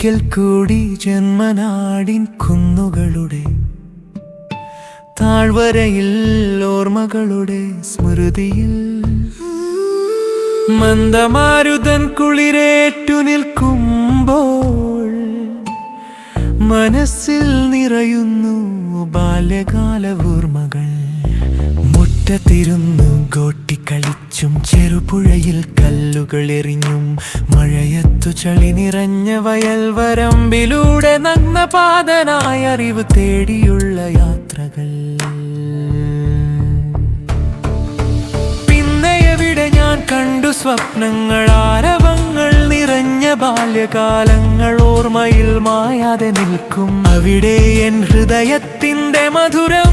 ഒരിക്കൽ കൂടി ജന്മനാടിൻ കുന്നുകളുടെ താഴ്വരയിൽ ഓർമ്മകളുടെ സ്മൃതിയിൽ മന്ദമാരുതൻ കുളിരേറ്റു നിൽക്കുമ്പോൾ മനസ്സിൽ നിറയുന്നു ബാല്യകാല ഓർമ്മകൾ. മുറ്റത്തിരുന്നു ഗോട്ടിക്കളിച്ചും ചെറുപുഴയിൽ കല്ലുകൾ എറിഞ്ഞും മഴയത്തു ചളി നിറഞ്ഞ വയൽ വരമ്പിലൂടെ നഗ്നപാതനായ അറിവ് തേടിയുള്ള യാത്രകൾ. പിന്നെ എവിടെ ഞാൻ കണ്ടു സ്വപ്നങ്ങൾ, ആരവങ്ങൾ നിറഞ്ഞ ബാല്യകാലങ്ങൾ ഓർമ്മയിൽ മായാതെ നിൽക്കും. അവിടെ എൻ ഹൃദയത്തിന്റെ മധുരം.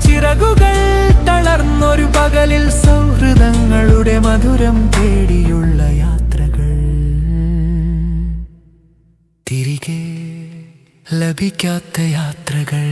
ചിറകുകൾ തളർന്നൊരു പകലിൽ സൗഹൃദങ്ങളുടെ മധുരം തേടിയുള്ള യാത്രകൾ. തിരികെ ലഭിക്കാത്ത യാത്രകൾ.